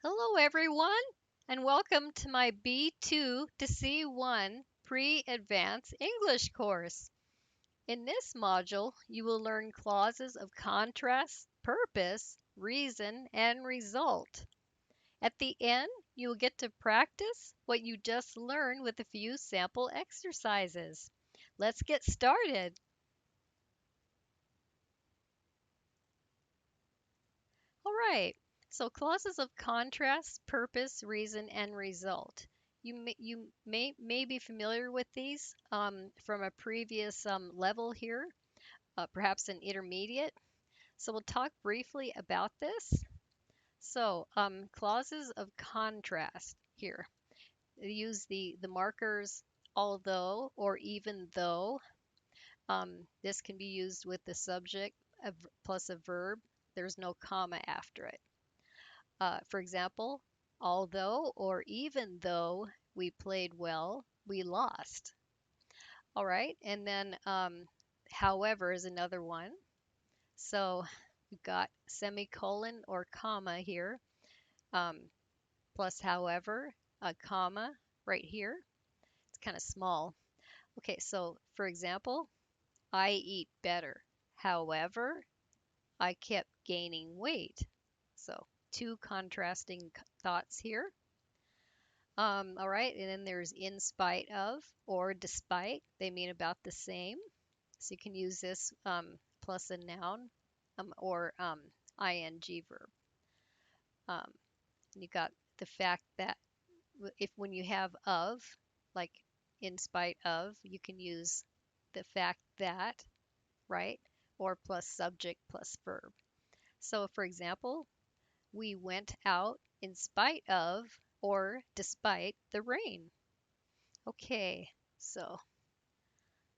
Hello, everyone, and welcome to my B2 to C1 Pre-Advanced English course. In this module, you will learn clauses of contrast, purpose, reason, and result. At the end, you will get to practice what you just learned with a few sample exercises. Let's get started. All right. So clauses of contrast, purpose, reason, and result. You may be familiar with these from a previous level here, perhaps an intermediate. So we'll talk briefly about this. So clauses of contrast here. Use the markers although or even though. This can be used with the subject plus a verb. There's no comma after it. For example, although or even though we played well, we lost. All right, and then however is another one. So we've got semicolon or comma here, um, plus however, a comma right here. It's kind of small. Okay, so for example, I eat better. However, I kept gaining weight. So two contrasting thoughts here. All right, and then there's in spite of or despite. They mean about the same. So you can use this plus a noun or ing verb. Um, and you got the fact that if when you have of, like in spite of, you can use the fact that, right? Or plus subject plus verb. So for example, we went out in spite of or despite the rain. Okay, so,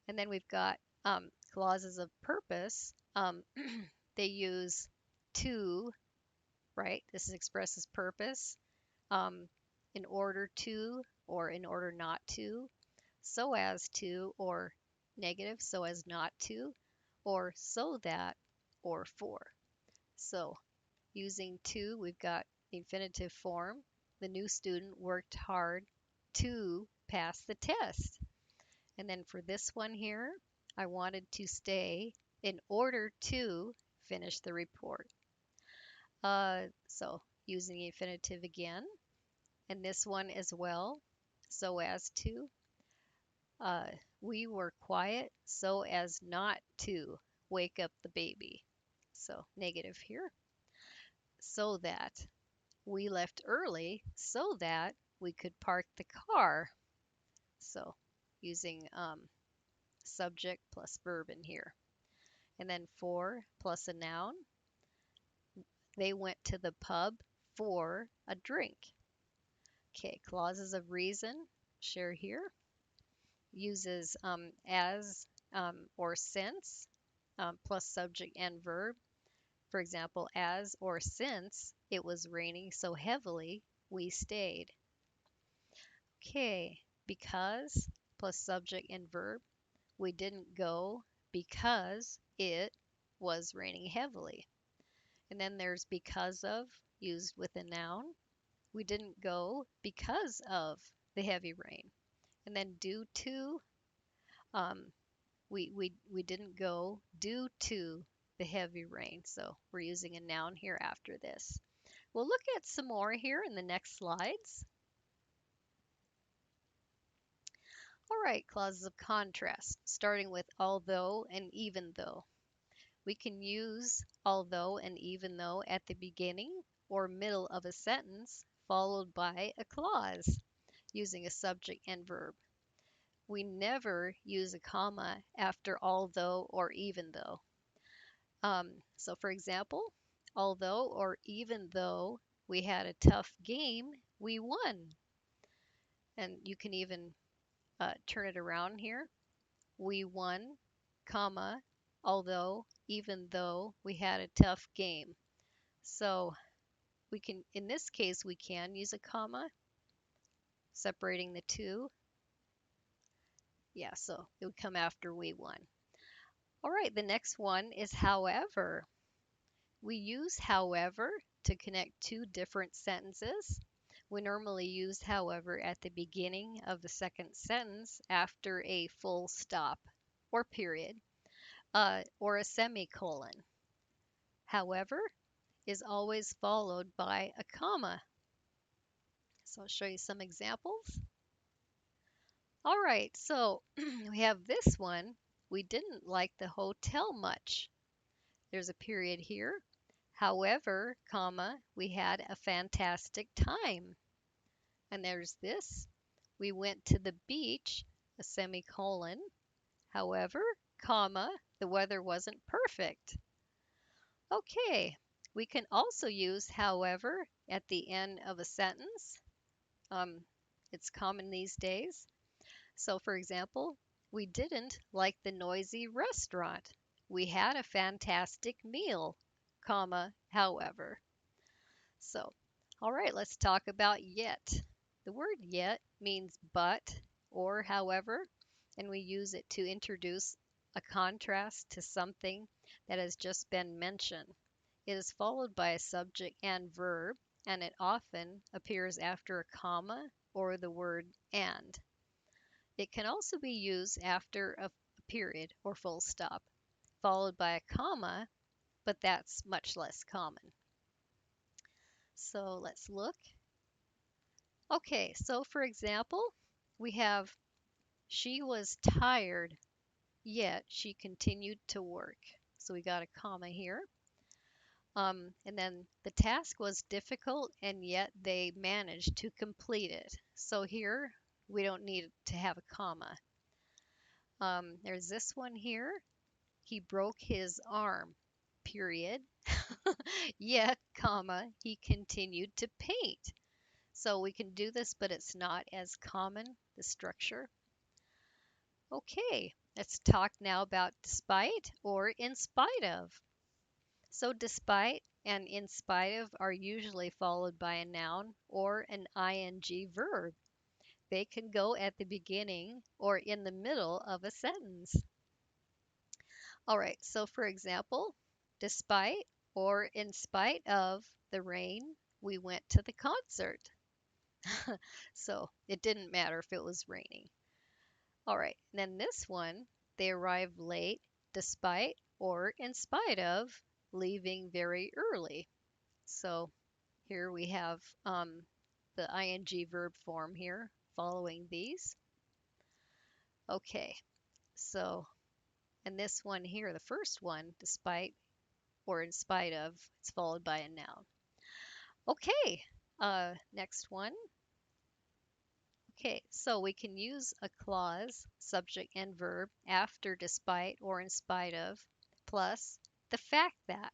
and then we've got clauses of purpose. They use to, right? This expresses purpose. Um, in order to or in order not to, so as to or negative, so as not to, or so that or for. So using to, we've got infinitive form. The new student worked hard to pass the test. And then for this one here, I wanted to stay in order to finish the report. So using the infinitive again, and this one as well, so as to. Uh, we were quiet so as not to wake up the baby. So negative here. So that we left early so that we could park the car. So using subject plus verb in here. And then for plus a noun. They went to the pub for a drink. Okay, clauses of reason, share here. Uses as or since plus subject and verb. For example, as or since it was raining so heavily, we stayed. Okay, because plus subject and verb. We didn't go because it was raining heavily. And then there's because of, used with a noun. We didn't go because of the heavy rain. And then due to, um, we didn't go due to the heavy rain. So we're using a noun here after this. We'll look at some more here in the next slides. All right, clauses of contrast, starting with although and even though. We can use although and even though at the beginning or middle of a sentence, followed by a clause using a subject and verb. We never use a comma after although or even though. So for example, although or even though we had a tough game, we won. And you can even turn it around here. We won, comma, although, even though we had a tough game. So we can, in this case, we can use a comma, separating the two. Yeah, so it would come after we won. All right, the next one is however. We use however to connect two different sentences. We normally use however at the beginning of the second sentence after a full stop or period or a semicolon. However is always followed by a comma. So I'll show you some examples. All right, so we have this one. We didn't like the hotel much. There's a period here. However, comma, we had a fantastic time. And there's this. We went to the beach, a semicolon. However, comma, the weather wasn't perfect. Okay, we can also use however at the end of a sentence. Um, it's common these days. So, for example, we didn't like the noisy restaurant. We had a fantastic meal, comma, however. So, all right, let's talk about yet. The word yet means but or however, and we use it to introduce a contrast to something that has just been mentioned. It is followed by a subject and verb, and it often appears after a comma or the word and. It can also be used after a period or full stop, followed by a comma, but that's much less common. So let's look. Okay, so for example, we have she was tired, yet she continued to work. So we got a comma here. And then the task was difficult, and yet they managed to complete it. So here we don't need to have a comma. There's this one here. He broke his arm, period. Yet, comma, he continued to paint. So we can do this, but it's not as common, the structure. Okay, let's talk now about despite or in spite of. So despite and in spite of are usually followed by a noun or an ing verb. They can go at the beginning or in the middle of a sentence. All right, so for example, despite or in spite of the rain, we went to the concert. So it didn't matter if it was raining. All right, and then this one, they arrived late despite or in spite of leaving very early. So here we have the ing verb form here following these. Okay, so, and this one here, the first one, despite or in spite of, it's followed by a noun. Okay, next one. Okay, so we can use a clause, subject and verb, after despite or in spite of, plus the fact that.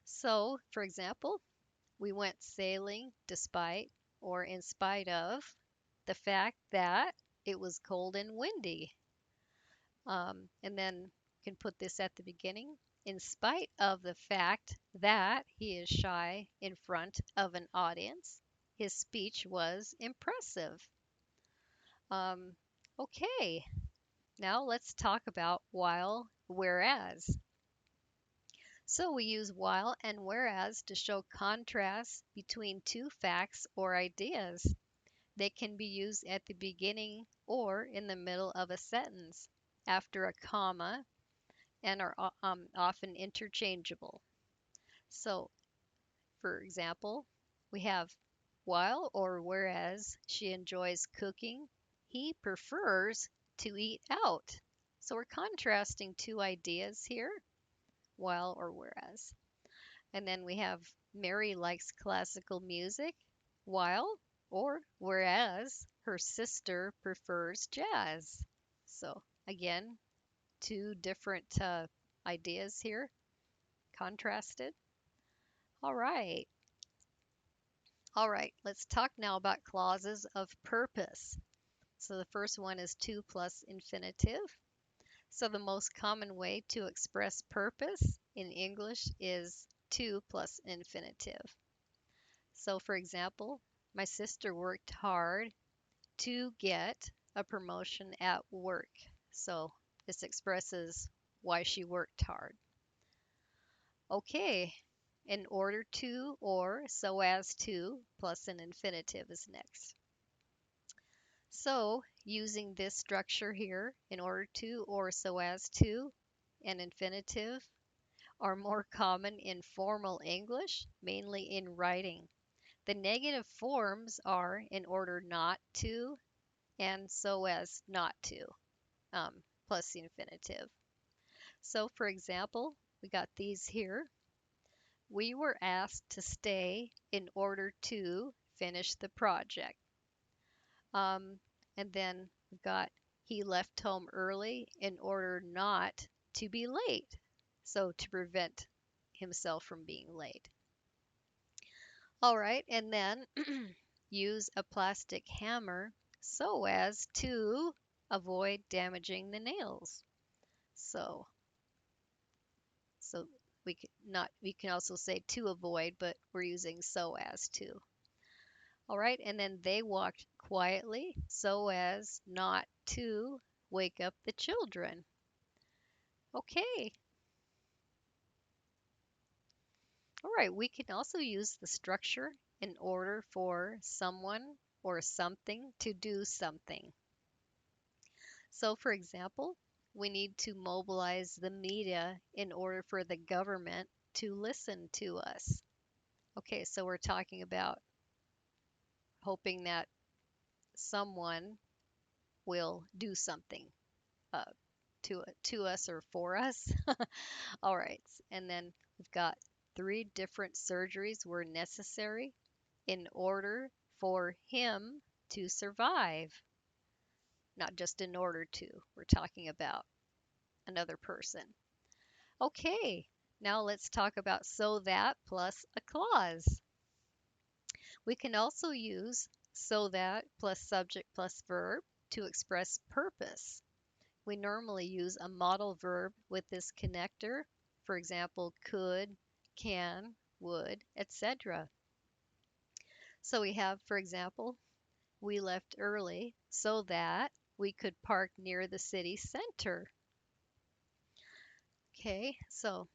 So, for example, we went sailing despite or in spite of the fact that it was cold and windy. And then you can put this at the beginning. In spite of the fact that he is shy in front of an audience, his speech was impressive. Um, okay, now let's talk about while, whereas. So we use while and whereas to show contrast between two facts or ideas. They can be used at the beginning or in the middle of a sentence, after a comma, and are often interchangeable. So, for example, we have while or whereas she enjoys cooking, he prefers to eat out. So we're contrasting two ideas here, while or whereas. And then we have Mary likes classical music, while or whereas her sister prefers jazz. So again, two different ideas here contrasted. All right. All right, let's talk now about clauses of purpose. So the first one is to plus infinitive. So the most common way to express purpose in English is to plus infinitive. So for example, my sister worked hard to get a promotion at work. So this expresses why she worked hard. Okay, in order to, or so as to, plus an infinitive is next. So using this structure here, in order to, or so as to, and infinitive are more common in formal English, mainly in writing. The negative forms are in order not to and so as not to, plus the infinitive. So for example, we got these here. We were asked to stay in order to finish the project. Um, and then we've got he left home early in order not to be late. So to prevent himself from being late. All right, and then use a plastic hammer so as to avoid damaging the nails. So, so we can also say to avoid, but we're using so as to. All right, and then they walked quietly so as not to wake up the children. Okay. All right, we can also use the structure in order for someone or something to do something. So, for example, we need to mobilize the media in order for the government to listen to us. Okay, so we're talking about hoping that someone will do something uh, to us or for us. All right, and then we've got 3 different surgeries were necessary in order for him to survive. Not just in order to, we're talking about another person. Okay, now let's talk about so that plus a clause. We can also use so that plus subject plus verb to express purpose. We normally use a modal verb with this connector, for example, could, can, would, etc. So we have, for example, we left early so that we could park near the city center. Okay, so,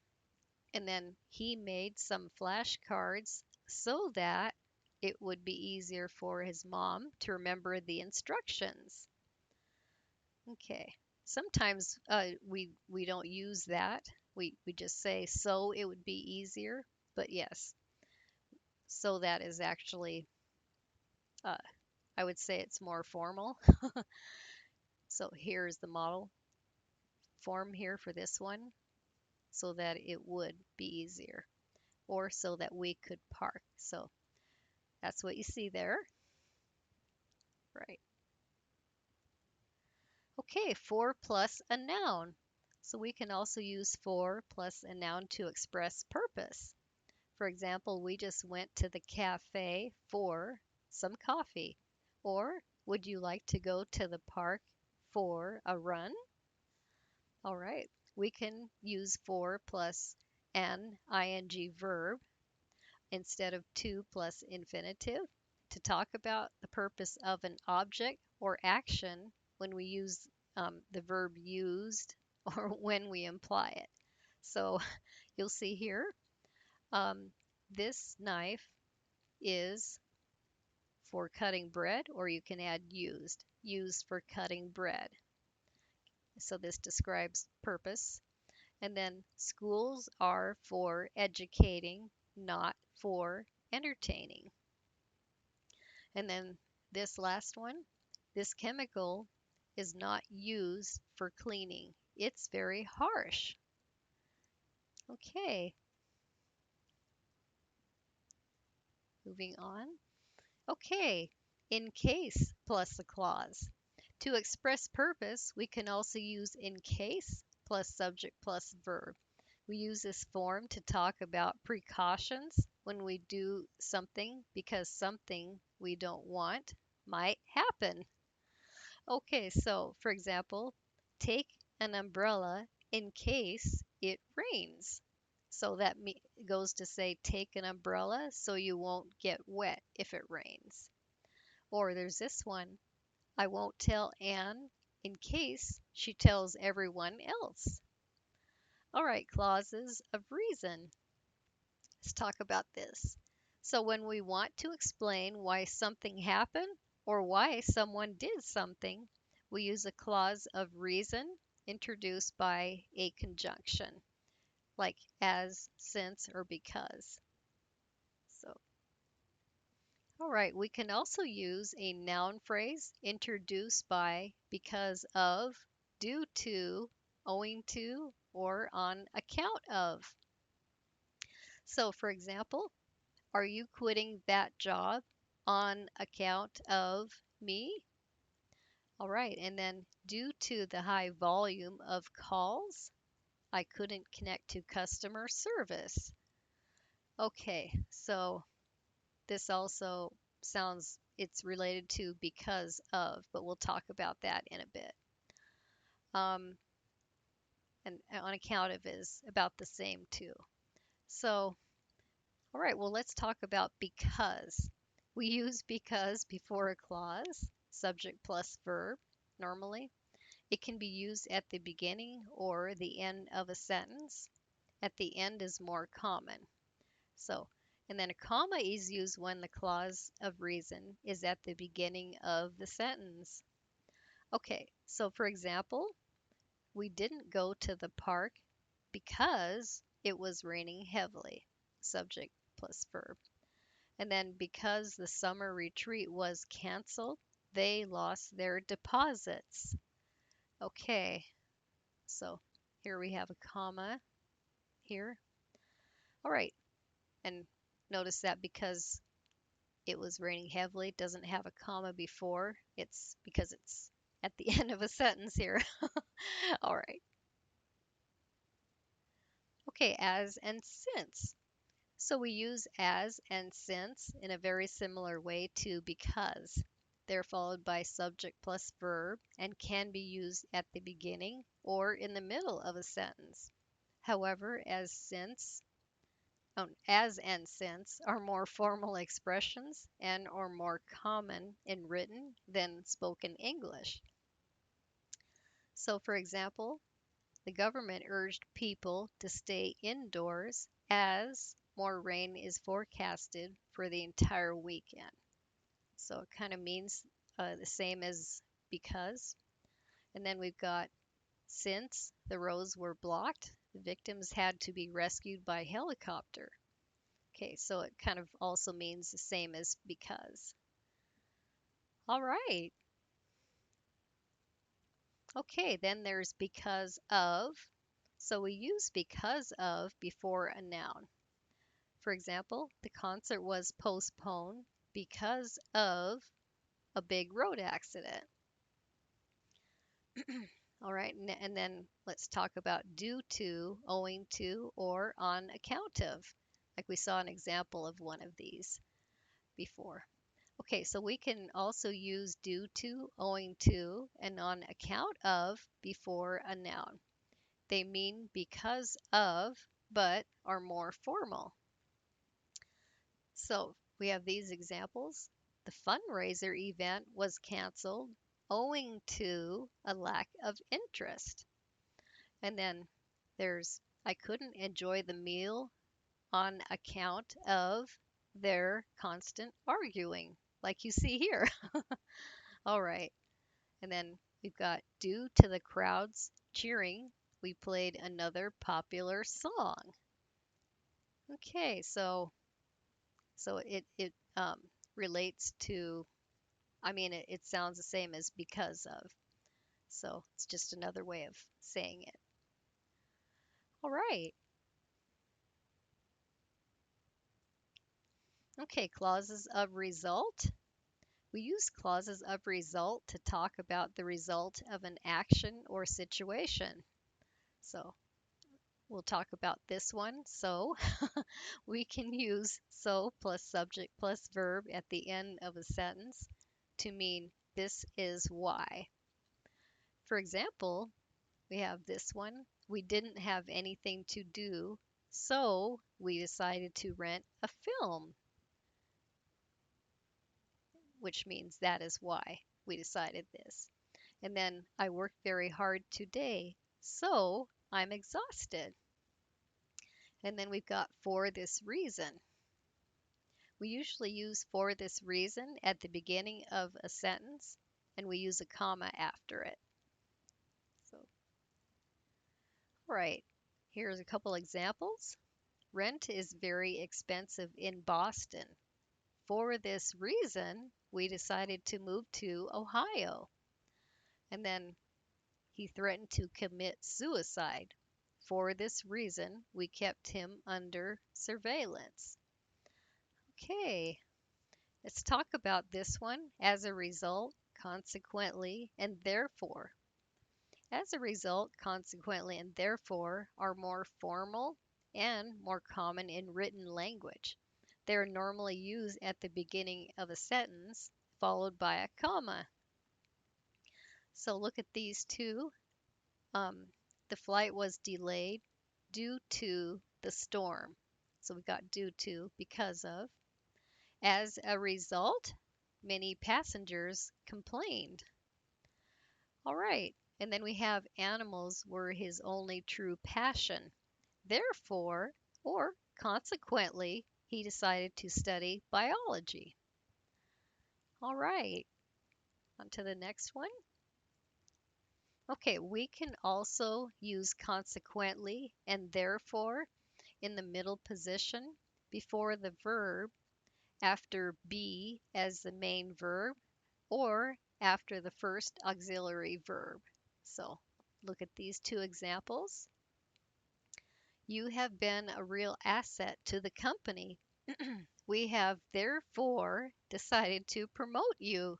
and then he made some flashcards so that it would be easier for his mom to remember the instructions. Okay, sometimes we don't use that. We just say so it would be easier, but yes, so that is actually, uh, I would say it's more formal. So here's the model form here for this one, so that it would be easier, or so that we could park. So that's what you see there, right? Okay, for plus a noun. So we can also use for plus a noun to express purpose. For example, we just went to the cafe for some coffee. Or would you like to go to the park for a run? All right, we can use for plus an ing verb instead of to plus infinitive to talk about the purpose of an object or action when we use the verb used or when we imply it. So you'll see here, um, this knife is for cutting bread, or you can add used for cutting bread. So this describes purpose. And then schools are for educating, not for entertaining. And then this last one, this chemical is not used for cleaning. It's very harsh. Okay, moving on. Okay, in case plus a clause. To express purpose, we can also use in case plus subject plus verb. We use this form to talk about precautions when we do something because something we don't want might happen. Okay, so for example, take an umbrella in case it rains. So that goes to say take an umbrella so you won't get wet if it rains. Or there's this one, I won't tell Anne in case she tells everyone else. All right, clauses of reason. let's talk about this. So, when we want to explain why something happened or why someone did something, we use a clause of reason introduced by a conjunction, like as, since, or because. So, all right, we can also use a noun phrase introduced by, because of, due to, owing to, or on account of. So, for example, are you quitting that job on account of me? All right, and then due to the high volume of calls, I couldn't connect to customer service. Okay, so this also sounds it's related to because of, but we'll talk about that in a bit. Um, and on account of is about the same too. So, all right, well, let's talk about because. We use because before a clause, subject plus verb, normally. It can be used at the beginning or the end of a sentence. At the end is more common. So, and then a comma is used when the clause of reason is at the beginning of the sentence. Okay, so for example, we didn't go to the park because it was raining heavily. Subject plus verb. And then because the summer retreat was canceled, they lost their deposits. Okay, so here we have a comma here. All right, and notice that because it was raining heavily doesn't have a comma before. It's because it's at the end of a sentence here. All right. Okay, as and since. So we use as and since in a very similar way to because. They're followed by subject plus verb and can be used at the beginning or in the middle of a sentence. However, as and since are more formal expressions and are more common in written than spoken English. So, for example, the government urged people to stay indoors as more rain is forecasted for the entire weekend. So it kind of means the same as because. And then we've got since the roads were blocked, the victims had to be rescued by helicopter. Okay, so it kind of also means the same as because. All right. Okay, then there's because of. So we use because of before a noun. For example, the concert was postponed because of a big road accident. All right, and then let's talk about due to, owing to, or on account of. Like we saw an example of one of these before. Okay, so we can also use due to, owing to, and on account of before a noun. They mean because of, but are more formal. So we have these examples. The fundraiser event was canceled owing to a lack of interest. And then there's, I couldn't enjoy the meal on account of their constant arguing, like you see here. All right. And then we've got due to the crowds cheering, we played another popular song. Okay, so it relates to, I mean, it sounds the same as because of. So it's just another way of saying it. All right. Okay, clauses of result. We use clauses of result to talk about the result of an action or situation. So we'll talk about this one. So we can use so plus subject plus verb at the end of a sentence to mean this is why. For example, we have this one. We didn't have anything to do, so we decided to rent a film, which means that is why we decided this. And then I worked very hard today, so I'm exhausted. And then we've got for this reason. We usually use for this reason at the beginning of a sentence, and we use a comma after it. So, all right, here's a couple examples. Rent is very expensive in Boston. For this reason, we decided to move to Ohio. And then he threatened to commit suicide. For this reason, we kept him under surveillance. Okay, let's talk about this one. As a result, consequently, and therefore. As a result, consequently, and therefore are more formal and more common in written language. They are normally used at the beginning of a sentence, followed by a comma. So look at these two. The flight was delayed due to the storm. So we got due to, because of. As a result, many passengers complained. All right. And then we have animals were his only true passion. Therefore, or consequently, he decided to study biology. All right. On to the next one. Okay, we can also use consequently and therefore in the middle position before the verb, after be as the main verb, or after the first auxiliary verb. So look at these two examples. You have been a real asset to the company. We have therefore decided to promote you.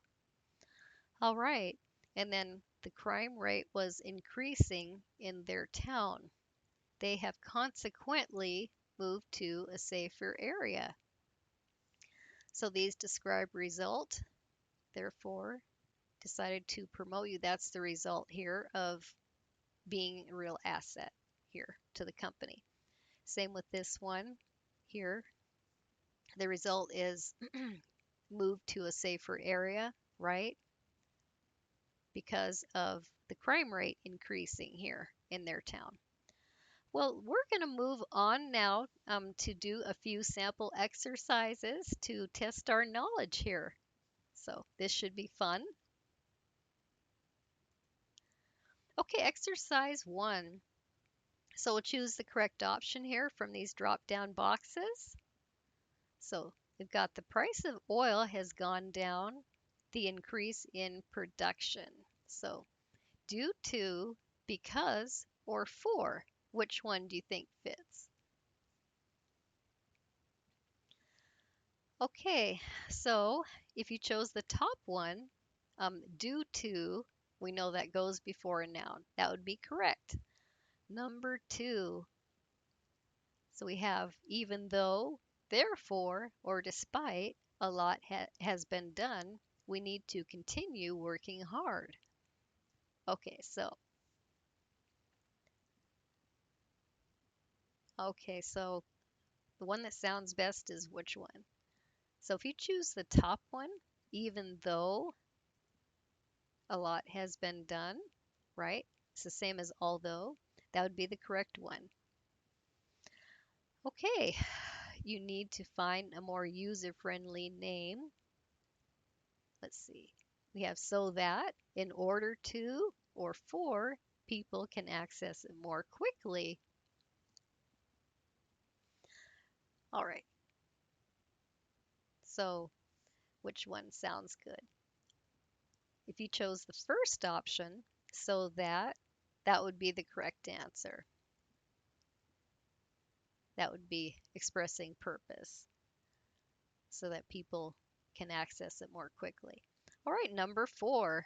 All right. And then the crime rate was increasing in their town. They have consequently moved to a safer area. So these describe result, therefore decided to promote you. That's the result here of being a real asset here to the company. Same with this one here. The result is move to a safer area, right? Because of the crime rate increasing here in their town. Well, we're going to move on now to do a few sample exercises to test our knowledge here. So this should be fun. Okay, exercise 1. So we'll choose the correct option here from these drop-down boxes. So we've got the price of oil has gone down, the increase in production. So due to, because, or for, which one do you think fits? Okay, so if you chose the top one, due to, we know that goes before a noun. That would be correct. Number 2, so we have even though, therefore, or despite a lot has been done, we need to continue working hard. Okay, so the one that sounds best is which one? So if you choose the top one, even though a lot has been done, right? It's the same as although. That would be the correct one. Okay, you need to find a more user-friendly name. Let's see. We have so that, in order to, or for, people can access it more quickly. All right. So which one sounds good? If you chose the first option, so that, that would be the correct answer. That would be expressing purpose so that people can access it more quickly. All right, number 4.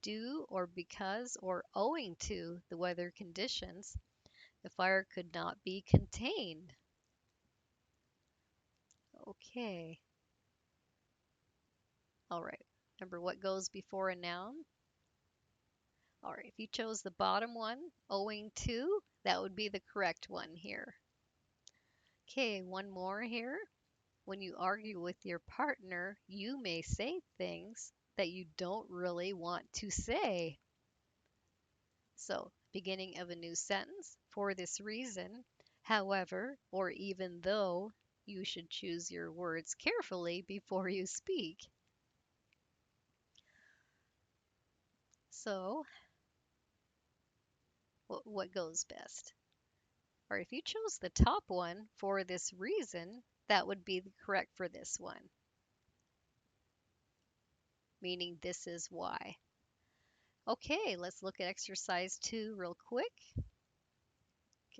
Due or because or owing to the weather conditions, the fire could not be contained. Okay. All right. Remember what goes before a noun? All right. If you chose the bottom one, owing to, that would be the correct one here. Okay, one more here. When you argue with your partner, you may say things that you don't really want to say. So, beginning of a new sentence, for this reason, however, or even though, you should choose your words carefully before you speak. So, what goes best? Or if you chose the top one for this reason, that would be correct for this one, meaning this is why. Okay, let's look at exercise 2 real quick.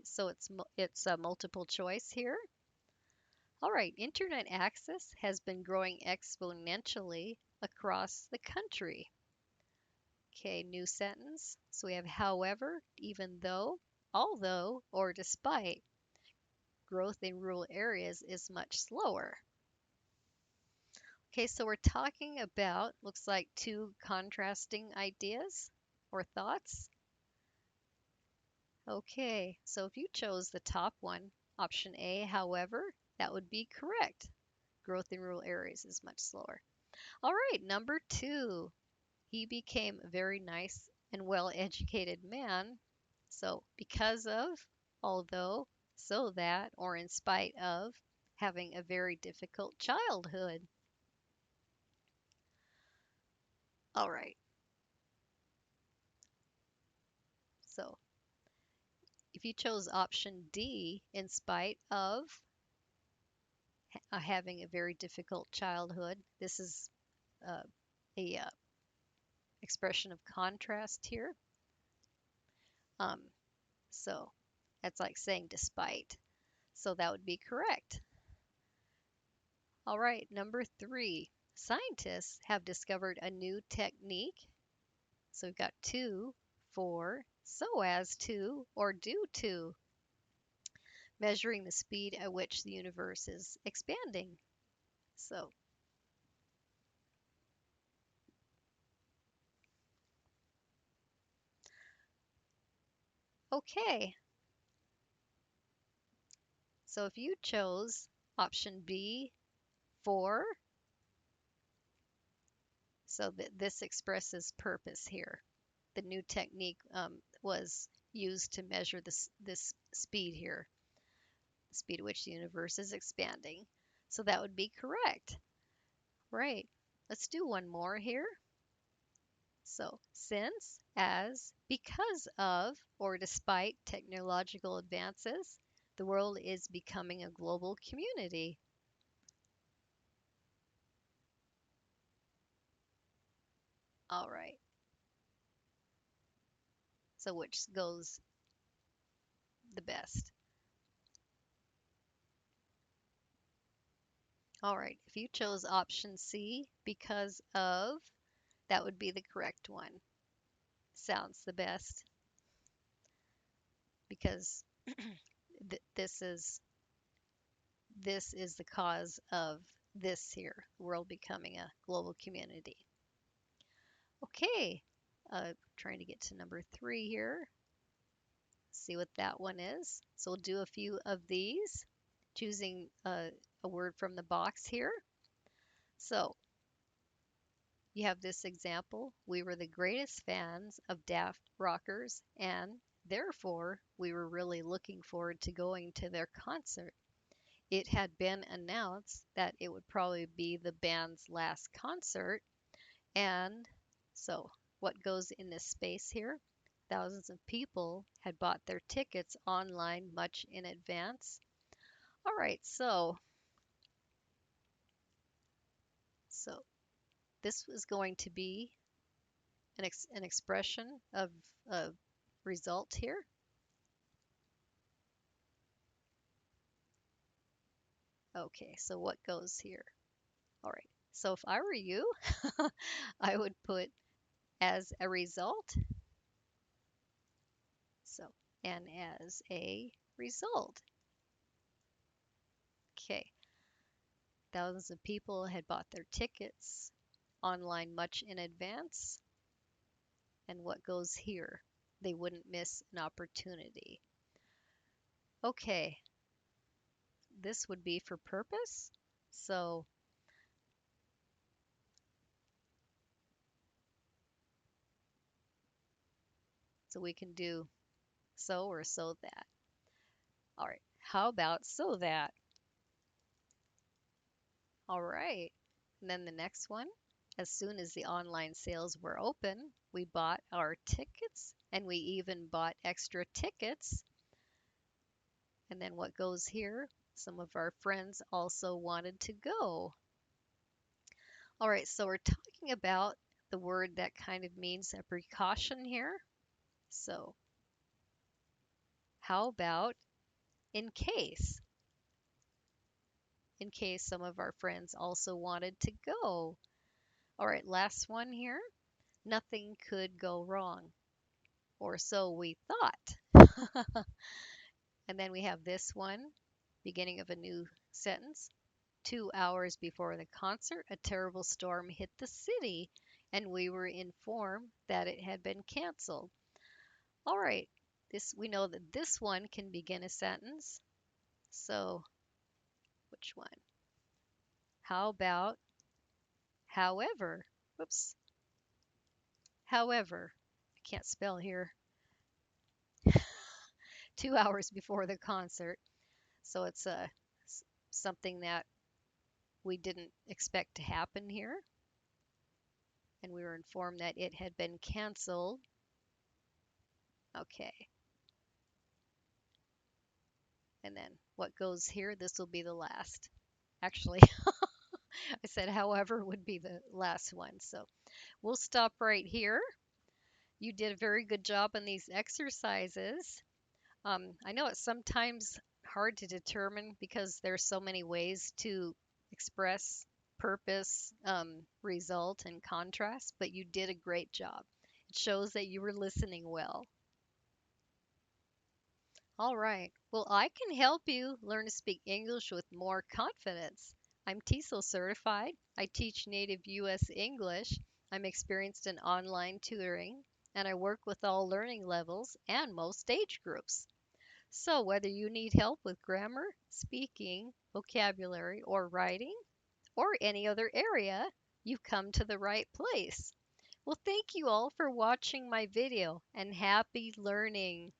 So it's a multiple choice here. All right, internet access has been growing exponentially across the country. Okay, new sentence. So we have however, even though, although, or despite, growth in rural areas is much slower. Okay, so we're talking about, looks like two contrasting ideas or thoughts. Okay, so if you chose the top one, option A, however, that would be correct. Growth in rural areas is much slower. All right, number 2. He became a very nice and well-educated man. So, because of, although, so that, or in spite of having a very difficult childhood. All right, so if you chose option D, in spite of having a very difficult childhood, this is a expression of contrast here. Um, so that's like saying despite. So that would be correct. All right, number 3. Scientists have discovered a new technique. So we've got to, for, so as to, or due to, measuring the speed at which the universe is expanding. So, okay. So if you chose option B, for, so that this expresses purpose here. The new technique was used to measure this speed here, the speed at which the universe is expanding. So that would be correct. Right. Let's do one more here. So, since, as, because of, or despite technological advances, the world is becoming a global community. All right. So, which goes the best? All right. If you chose option C, because of, that would be the correct one. Sounds the best because th this is the cause of this here, the world becoming a global community. Okay, trying to get to number 3 here. See what that one is. So we'll do a few of these, choosing a word from the box here. So you have this example. We were the greatest fans of Daft Rockers, and therefore we were really looking forward to going to their concert. It had been announced that it would probably be the band's last concert, and so what goes in this space here? Thousands of people had bought their tickets online much in advance. All right, so this was going to be an expression of a result here. Okay, so what goes here? All right, so if I were you, I would put as a result. So, and as a result. Okay, thousands of people had bought their tickets online much in advance. And what goes here? They wouldn't miss an opportunity. Okay, this would be for purpose. So, so we can do So or so that. All right. How about so that? All right. And then the next one. As soon as the online sales were open, we bought our tickets and we even bought extra tickets. And then what goes here? Some of our friends also wanted to go. All right, so we're talking about the word that kind of means a precaution here. So, how about in case? In case some of our friends also wanted to go. All right, last one here. Nothing could go wrong, or so we thought. And then we have this one, beginning of a new sentence. 2 hours before the concert, a terrible storm hit the city, and we were informed that it had been canceled. All right, this we know that this one can begin a sentence. So, which one? How about however? Whoops. However, I can't spell here. 2 hours before the concert. So it's something that we didn't expect to happen here, and we were informed that it had been canceled. Okay. And then what goes here, this will be the last. Actually, I said however would be the last one. So we'll stop right here. You did a very good job on these exercises. I know it's sometimes hard to determine because there's so many ways to express purpose, result, and contrast, but you did a great job. It shows that you were listening well. All right. Well, I can help you learn to speak English with more confidence. I'm TESOL certified. I teach native U.S. English. I'm experienced in online tutoring, and I work with all learning levels and most age groups. So, whether you need help with grammar, speaking, vocabulary, or writing, or any other area, you've come to the right place. Well, thank you all for watching my video and happy learning.